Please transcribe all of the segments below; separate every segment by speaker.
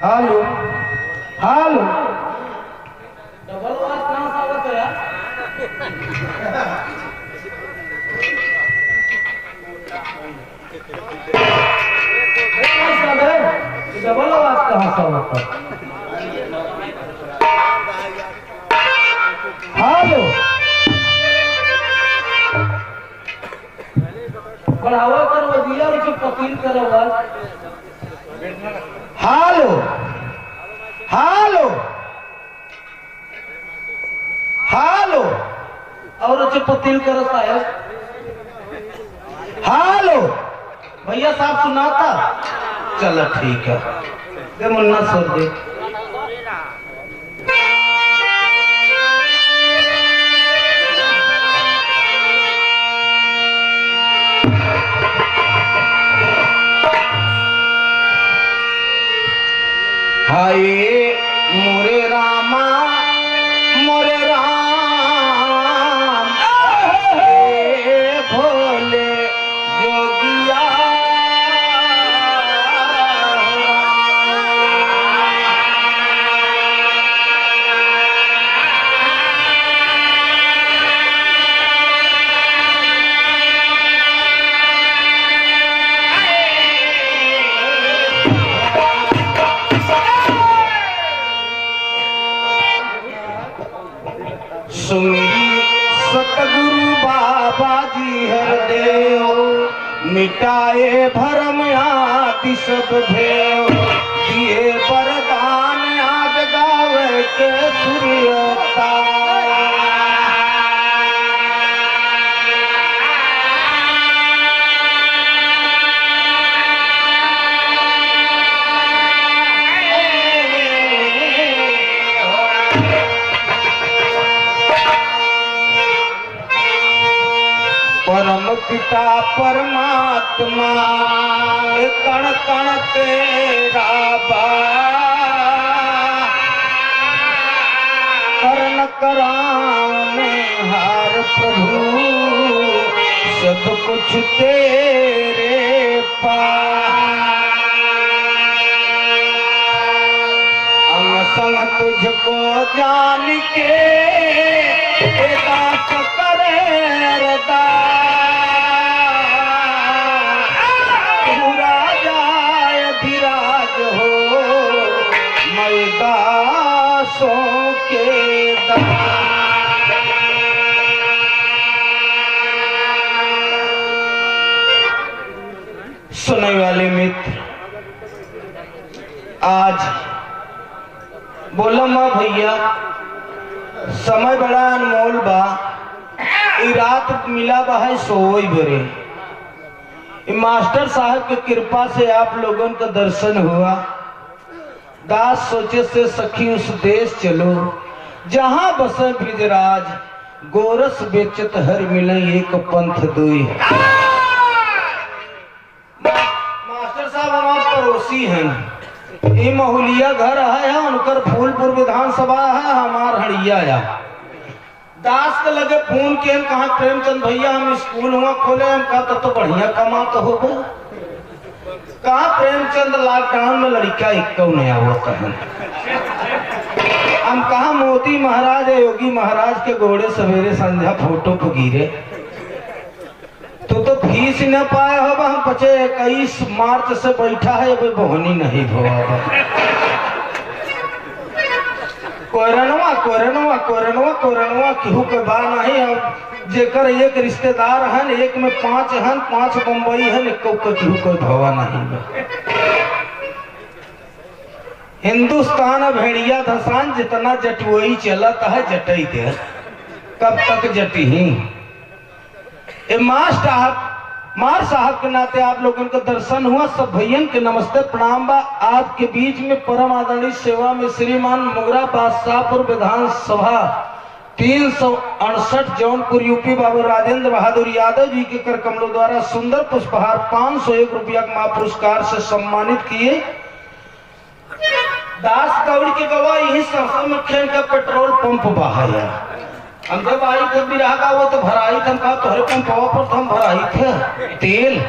Speaker 1: Hello hello
Speaker 2: double आवाज कहाँ से आवत है यार? डबल आवाज कहाँ से आवत है?
Speaker 1: हेलो
Speaker 2: बढ़ावा कर वो दिया और जो पकील कर आवाज
Speaker 1: हेलो हेलो हेलो
Speaker 2: और जो पकील कर साहब
Speaker 1: हेलो
Speaker 2: भैया साहब सुनाता।
Speaker 1: चलो ठीक है दे मुन्ना सर दे हाय मोरे रामा मोरे राम हे भोले जोगिया सुमिरी सतगुरु बाबा जी हरदेव मिटाए भरम आदि सब भेव दिए वरदान आज गावे के सूर्यता परम पिता परमात्मा कण कण तेरा बा कर्ण कराने हार प्रभु सब कुछ तेरे पास अंग संग तुझको जान के दास करे अरदास दासों के सुनने वाले मित्र आज बोलो माँ भैया समय बड़ा अनमोल बा ई रात मिला बा है सोई बरे मास्टर साहब की कृपा से आप लोगों का दर्शन हुआ। दास सोचे से सखी उस देश चलो जहां बसे ब्रिजराज गोरस बेचत हर मिले एक पंथ दुई। मास्टर साहब हमारे पड़ोसी हैं ये महुलिया घर है उनकर फूलपुर विधानसभा है हमार हड़िया या दास के लगे फोन के कहा प्रेमचंद भैया हम स्कूल हुआ खोले हम कहा तो बढ़िया कमा तो होगा कहा प्रेमचंद लॉकडाउन में लड़का एक नया होता है हम कहा मोदी महाराज योगी महाराज के घोड़े सवेरे संध्या फोटो पे गिरे तो फीस न पाए हो हम 21 मार्च से बैठा है अभी बोहनी नहीं भोगा कोरनवा कोरनवा कोरनवा कोरनवा केहू के बा नहीं अब जेकर एक रिश्तेदार हन एक में 5 हन 5 बम्बई हन एक केहू कोई भवा नहीं। हिंदुस्तान भेड़िया धसान जितना जटुई चलता है जटई दे कब तक जटी ही मार साहब के नाते आप लोगों का दर्शन हुआ। सब भैयन के नमस्ते प्रणाम बा। आपके बीच में परम आदरणीय सेवा में श्रीमान मुगरा बादशाहपुर विधानसभा 368 जौनपुर यूपी बाबू राजेंद्र बहादुर यादव जी के कर कमलों द्वारा सुंदर पुष्पहार 501 रुपया का पुरस्कार से सम्मानित किए। दास कौड़ी के गवाह यही सरसों में खेल का पेट्रोल पंप बहाया। हम जब आई थे बिरागा वो तो भराई थे, कहा तोहरे पंपवा पर तो हम भराई थे तेल,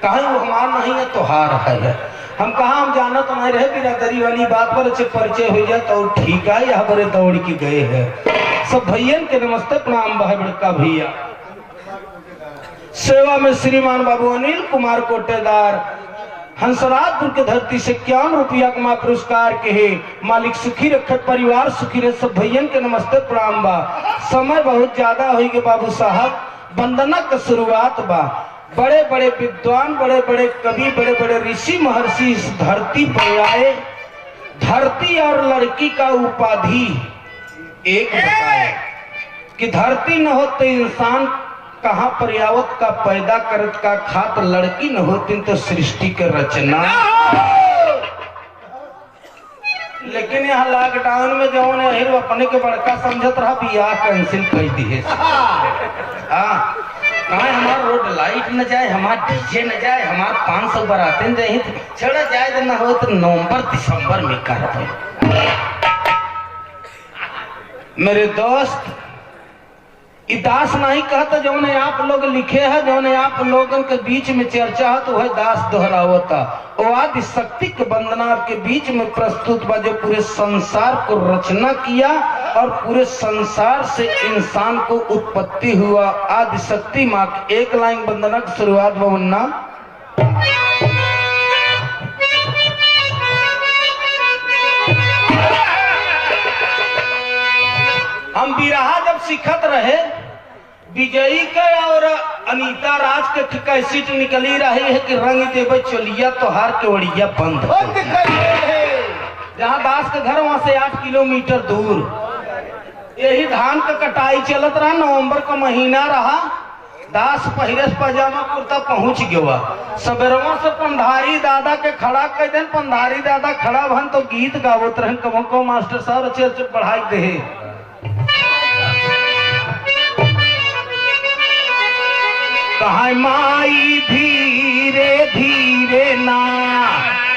Speaker 1: कहा वो हमार नहीं है तोहार है। हम कहा हम जाना तो नहीं रहे बिरादरी वाली बात पर अच्छे परिचय हो जाए तो ठीक है। यहाँ बड़े दौड़ के गए हैं सब भैयन के नमस्ते प्रणाम भाई बड़का भैया। सेवा में श्रीमान बाबू अनिल कुमार कोटेदार हंसराजपुर के धरती से 51 रुपया का पुरस्कार के है मालिक सुखी रखे परिवार सुखी रहे सब भैयन के नमस्ते प्रणाम बा। समय बहुत ज्यादा हो गए बाबू साहब वंदना का शुरुआत बा। बड़े बड़े विद्वान बड़े बड़े कवि बड़े बड़े ऋषि महर्षि इस धरती पर आए। धरती और लड़की का उपाधि एक बताए कि धरती न हो तो इंसान कहाँ पर्यावत का पैदा करत का खात लड़की न होती तो सृष्टि का रचना। लेकिन यहाँ लॉकडाउन में जो अपने के बड़का समझत रहा बियाह कैंसिल कर दिए। हाँ कहा हमारा रोड लाइट न जाए हमारा डीजे न जाए हमारा 500 बराते न जाए छड़ा जाए तो न हो तो नवंबर दिसंबर में कर दे। मेरे दोस्त दास नहीं कहता जो ने आप लोग लिखे है जो ने आप लोगों के बीच में चर्चा है तो वह दास दोहरावता वो आदि शक्ति के वंदना आपके बीच में प्रस्तुत बा जो पूरे संसार को रचना किया और पूरे संसार से इंसान को उत्पत्ति हुआ। आदि शक्ति माँ की एक लाइन वंदना की शुरुआत वन्ना हम बिरहा जब सिखत रहे विजयी के और अनीता राज के कैसेट निकली रही है कि रंग देवे चोलिया तोहार के ओड़िया बंद जहाँ दास के घर वहां से 8 किलोमीटर दूर यही धान का कटाई चलत रहा। नवंबर का महीना रहा दास पहिरस पजामा कुर्ता पहुंच गया। सबेरवा से पंधारी दादा के खड़ा कर देन पंधारी दादा खड़ा भन तो गीत गावत रहन कमो मास्टर साहब अच्छे अच्छे पढ़ाई दे। कहा माई धीरे धीरे ना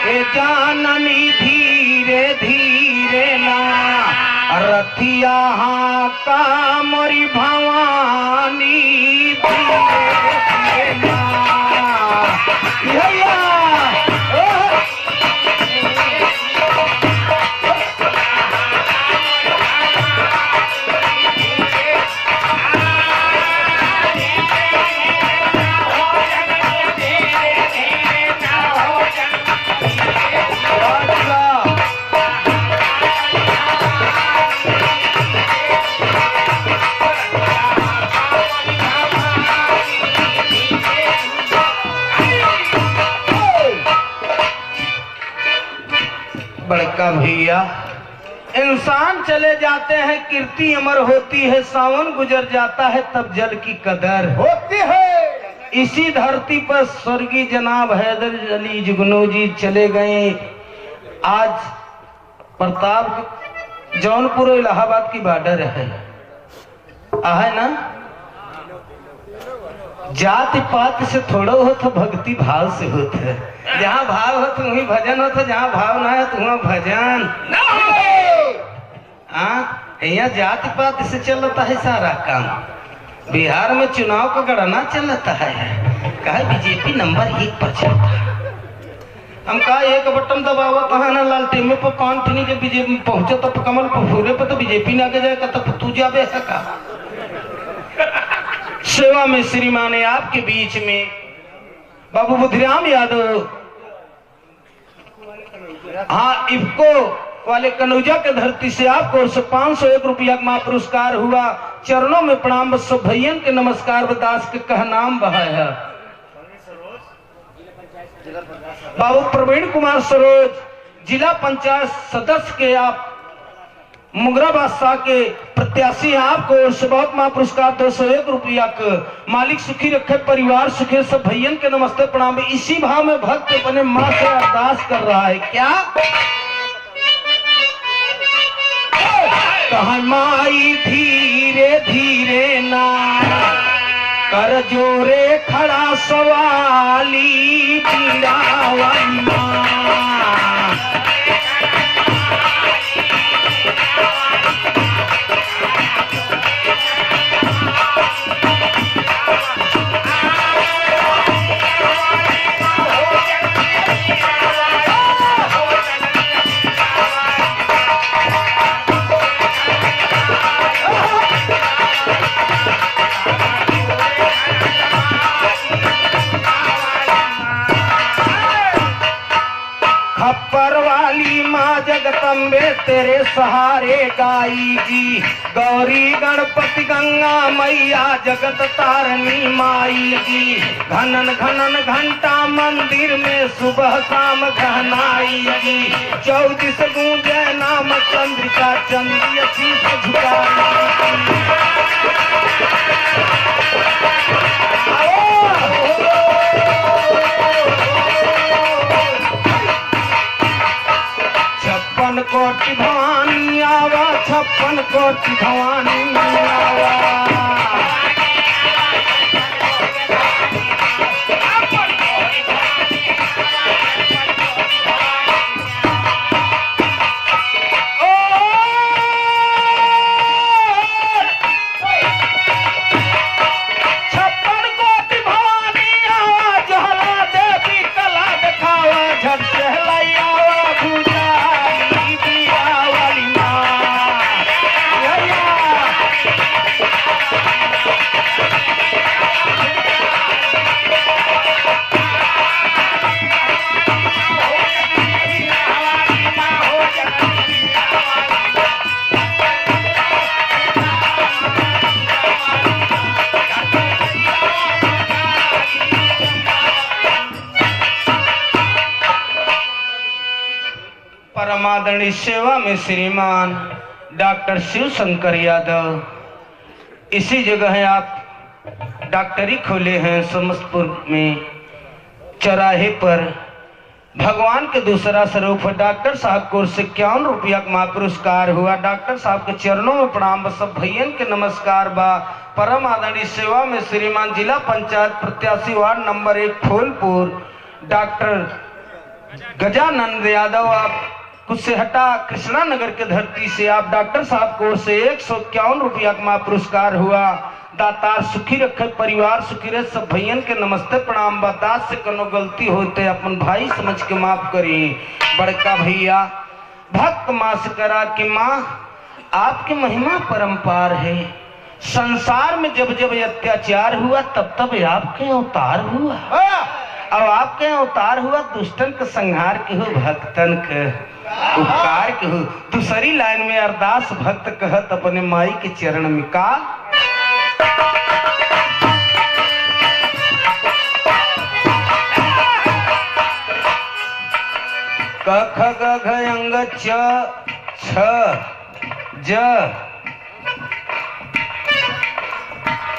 Speaker 1: ए जाननी धीरे धीरे ना रथिया हाँ का मोरी भवानी धीरे धीरे ना बड़का भैया इंसान चले जाते हैं कीर्ति अमर होती है सावन गुजर जाता है तब जल की कदर होती है। इसी धरती पर स्वर्गीय जनाब हैदर अली जुगनू जी चले गए। आज प्रताप जौनपुर इलाहाबाद की बॉर्डर है ना जाति पात से थोड़ा हो तो भक्ति भाव से होता है। जहाँ भाव हो तो वही भजन हो तो जहाँ भाव ना है तो वहाँ भजन यहाँ जाति पात से चलता है सारा काम। बिहार में चुनाव का गणना चलता है कहा बीजेपी नंबर 1 पर चलता है। हम कहा एक बटन दबावा कहा ना लालटेन में पर पान फिनी जब बीजेपी पहुंचे तब कमल पर फूरे पर तो बीजेपी ने आगे जाएगा तब तू जाबे सका। सेवा में श्रीमान आपके बीच में बाबू बुद्धिराम यादव हाँ इफ्को वाले कनौजा के धरती से आपको 501 रुपया का पुरस्कार हुआ। चरणों में प्रणाम सब भैयन के नमस्कार दास के कह नाम बहा है। बाबू प्रवीण कुमार सरोज जिला पंचायत सदस्य के आप मुगरा बादशाह के प्रत्याशी आपको बहुत माँ पुरस्कार 201 रुपया का मालिक सुखी रखे परिवार सुखी सब भैयन के नमस्ते प्रणाम। इसी भाव में भक्त अपने माँ से अरदास कर रहा है क्या कहा माई धीरे धीरे ना कर जोरे खड़ा सवाली पीड़ावन जी, माँ जगदम्बे तेरे सहारे गाई जी। गौरी गणपति गंगा मैया जगत तारनी माई जी। घनन घनन घंटा मंदिर में सुबह शाम घनाई जी। 24 गूंजे नाम चंद्रिका चंदी शीश झुकाई। छप्पन कोटि भवानी आवा, 56 कोटि भवानी आवा। परमादरणीय सेवा में श्रीमान डॉक्टर शिव शंकर यादव, इसी जगह आप डॉक्टरी खोले हैं समस्तपुर में चौराहे पर। भगवान के दूसरा स्वरूप डॉक्टर साहब को 51 रुपया का महापुरस्कार हुआ। डॉक्टर साहब के चरणों में प्रणाम बा, सब भैयन के नमस्कार बा। परम आदरणीय सेवा में श्रीमान जिला पंचायत प्रत्याशी ward number 1 Phulpur doctor Gajanand Yadav, आप कुछ से हटा कृष्णा नगर के धरती से आप डॉक्टर साहब को से 151 रुपया का महापुरस्कार हुआ। दातार सुखी रखे, परिवार सुखी रहे, सब भैयन के नमस्ते प्रणाम। बतास से कोनो गलती होते अपन भाई समझ के माफ करी। बड़का भैया भक्त माँ से करा कि माँ आपकी महिमा परम्पार है। संसार में जब जब अत्याचार हुआ तब तब आपके अवतार हुआ। अब आपके अवतार हुआ दुष्टन के संहार के हो, भक्तन के उपकार के हो। दूसरी लाइन में अरदास भक्त कहत अपने माई के चरण में का क ख ग घ अंग च छ ज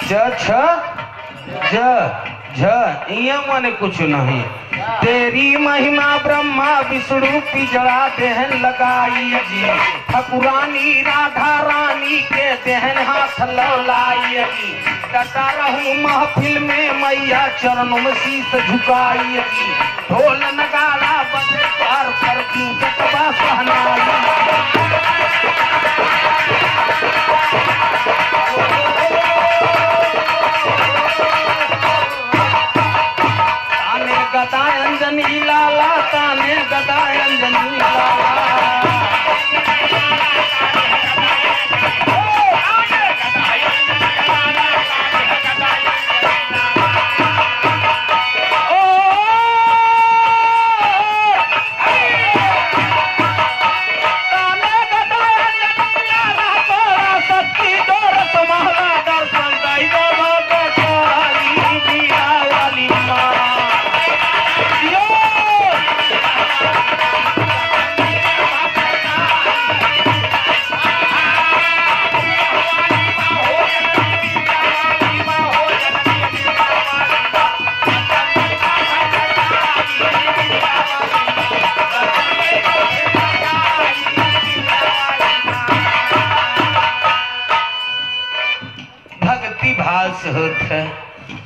Speaker 1: छ ज झ, ये माने कुछ नहीं। तेरी महिमा ब्रह्मा विष्णु की जड़ा देहन लगाई जी। ठकुरानी राधा रानी के देहन हाथ लौलाई जी। डटा रहूं महफिल में मैया चरणों में शीश झुकाई जी। ढोल नगाड़ा बजे पार पर जटवा सहनाई। गदा अंजनी लाला, ताने गदा अंजनी लाला।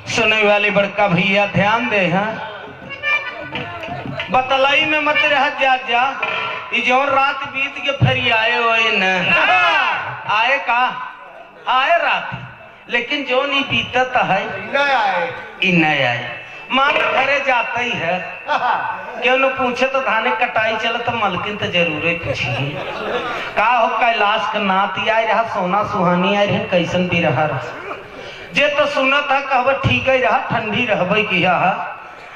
Speaker 1: सुनने वाले बड़का भैया ध्यान दे। हाँ बतलाई में मत रह जा जो रात बीत के फिर आए हो न आए का आए रात, लेकिन जो नहीं बीतत है न आए। मान घरे जाता ही है क्यों न पूछे तो धाने कटाई चले तो मलकिन तो जरूर पूछी का हो कैलाश का नाती आए रहा, सोना सुहानी आए रहे, कैसन भी रहा जे तो सुनत है कहब ठीक है रहा, ठंडी रहबे किया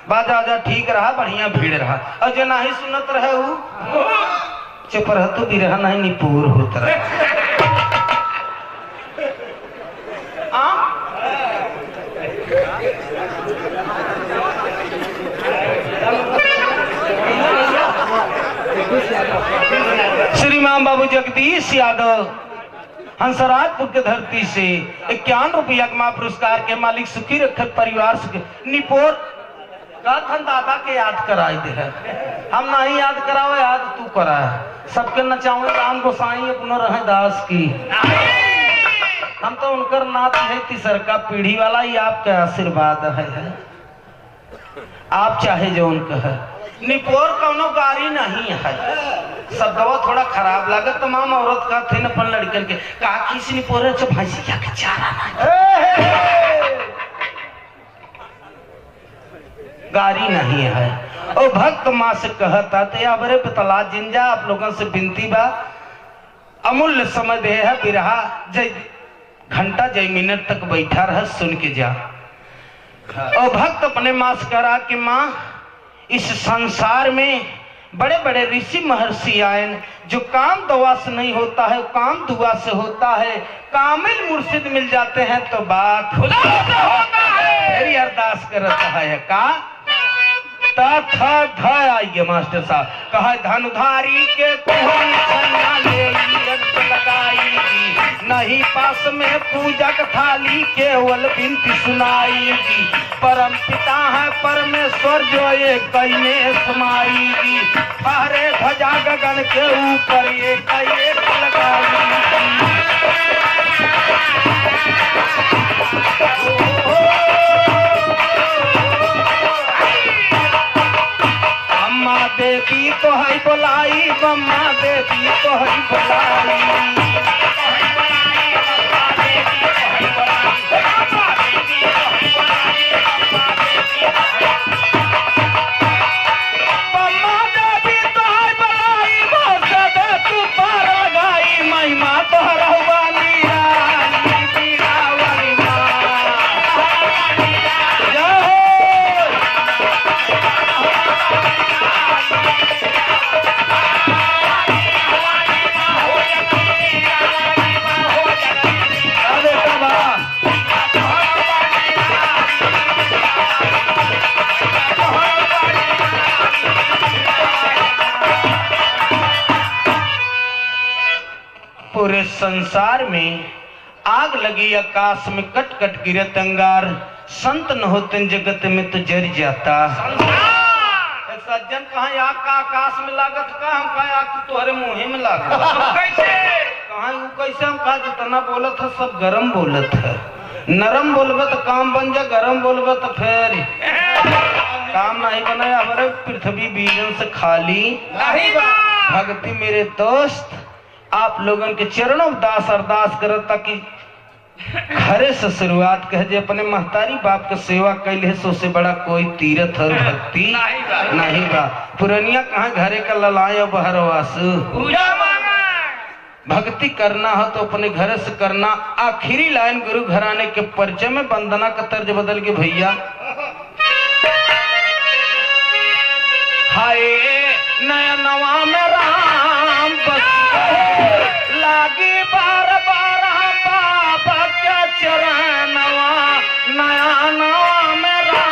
Speaker 1: बाजा आजा ठीक रहा, बढ़िया भीड़ रहा। और जो नहीं सुनत रहे वो चुप रह, तू भी रहा नहीं निपुर होत रहा। श्रीमान बाबू जगदीश यादव हंसराजपुर के धरती से 51 रुपया का पुरस्कार के मालिक सुखी रखत परिवार से निपोर कथन दादा के याद कराई दे है। हम नहीं याद करावे, याद तू करा है। सबके नचावे राम गोसाई अपनो रहे दास की। हम तो उनकर नात है, तीसर का पीढ़ी वाला ही आपका आशीर्वाद है। आप चाहे जो उनका है। निपोर कौनो गारी नहीं है, शब्दवा थोड़ा खराब लगा। तमाम औरत का थे अपन लड़कन के कहा किसी निपोर भैंसिया के चारा गारी नहीं है। और भक्त माँ से कहता थे बड़े बतला जिंजा आप लोगों से विनती बा, अमूल्य समय दे है बिरहा, जय घंटा जय मिनट तक बैठा रह सुन के जा। और भक्त अपने माँ से करा कि माँ इस संसार में बड़े बड़े ऋषि महर्षि आए, जो काम दवा से नहीं होता है काम दुआ से होता है। कामिल मुर्शिद मिल जाते हैं तो बात खुदा होता है। मेरी अरदास करता है का आइए मास्टर साहब कहा धनुधारी के लगाई नहीं पास में पूजक थाली केवल बिनती सुनाईगी। परम पिता है परमेश्वर जो ये कईने समाईगी। हरे ध्वजा गगन के ऊपर ये कई लगाई। देवी तो है बुलाई, मम्मा देवी तो है बुलाई। पूरे संसार में आग लगी आकाश में कट कट गिरत अंगार। संत न होते जगत में तो जर जाता। सज्जन कहा आग का आकाश में लागत का हम कहा आग तुम्हारे मुंह में लागत कैसे कहा कैसे हम कहा जितना बोलत है सब गरम बोलत है। नरम बोलबे तो काम बन जा, गरम बोलबे तो फिर काम नहीं बने। हमारे पृथ्वी बीजन से खाली नहीं। भक्ति मेरे दोस्त आप लोगों के चरणों में दास अरदास करो ताकि घरे से शुरुआत कह जे अपने महतारी बाप के सेवा कैले सो से बड़ा कोई तीर्थ और भक्ति नहीं बा। पुरनिया कहाँ घरे का ललाय और बहरवास भक्ति करना हो तो अपने घर से करना। आखिरी लाइन गुरु घराने के परिचय में वंदना का तर्ज बदल के भैया हाय नया नवा में राम बस लागी बार बार बाबा क्या चरणवा नया नवा में राम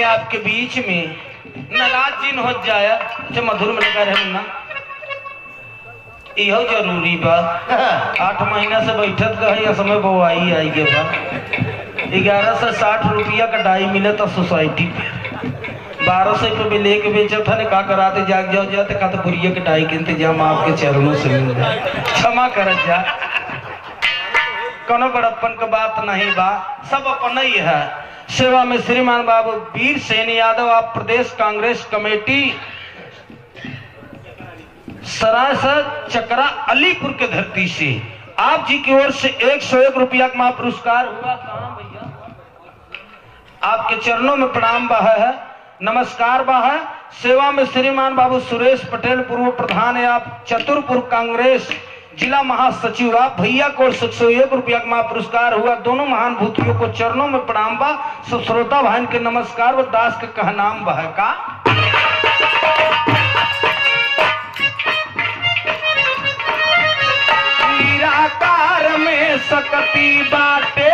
Speaker 1: आपके बीच में नाराज जिन हो जाया जो मधुर में लगा रहे ना यहो जरूरी बा। 8 महीना से बैठत का है समय बोआई आई के बा 1160 रुपया का डाई मिले तो सोसाइटी पे 1200 पे भी लेके बेचा था ने का कराते जाग जाओ जाते का तो बुरिया के डाई के इंतजाम आपके चरणों से मिल जाए। क्षमा कर जा कोनो बड़प्पन का बात नहीं बा, सब अपन ही है। सेवा में श्रीमान बाबू वीर सेन यादव, आप प्रदेश कांग्रेस कमेटी सरासर चकरा अलीपुर के धरती से आप जी की ओर से 101 रुपया का पुरस्कार हुआ। कहां भैया? आपके चरणों में प्रणाम बा है, नमस्कार बा है। सेवा में श्रीमान बाबू सुरेश पटेल, पूर्व प्रधान है आप चतुरपुर कांग्रेस जिला महासचिव, आप भैया को 101 रुपया का पुरस्कार हुआ। दोनों महान भूतियों को चरणों में प्रणाम बा। सब श्रोता भाई के नमस्कार। वो दास का कह नाम बा है का निराकार में सकती बाटे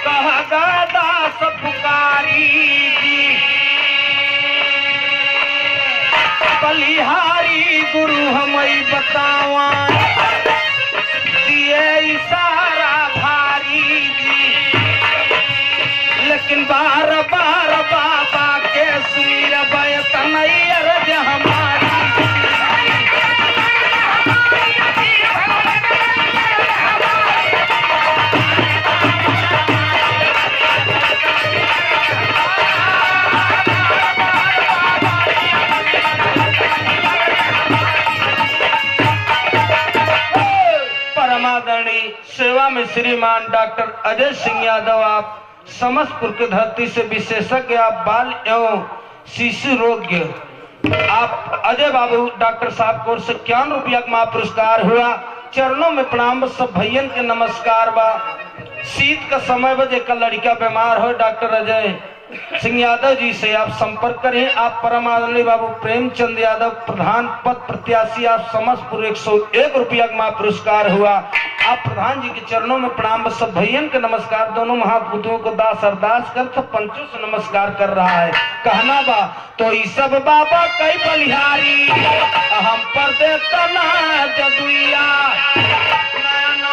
Speaker 1: कह दास पुकारी जी, बलिहारी गुरु हमें बतावा दिए इशारा भारी जी, लेकिन बार बार बाबा के सुमिर बयत नहीं अर्ज हमारी। परमादरणीय सेवा में श्रीमान डॉक्टर अजय सिंह यादव, आप समस्तपुर की धरती से विशेषज्ञ, आप बाल एवं शिशु रोग, आप अजय बाबू डॉक्टर साहब को 51 रुपया का पुरस्कार हुआ। चरणों में प्रणाम। सब भैयन के नमस्कार बा। शीत का समय बजे का लड़का बीमार हो, डॉक्टर अजय सिंह यादव जी से आप संपर्क करें। आप परमादरणीय बाबू प्रेमचंद यादव, प्रधान पद प्रत्याशी, आप समस्तपुर 101 रुपया का पुरस्कार हुआ। आप प्रधान जी के चरणों में प्रणाम। सब भैयन के नमस्कार। दोनों महापुतों को दास अरदास कर सब पंचों से नमस्कार कर रहा है। कहना बा तो ई सब बाबा कई बलिहारी हम पर देता ना जदुइया, नया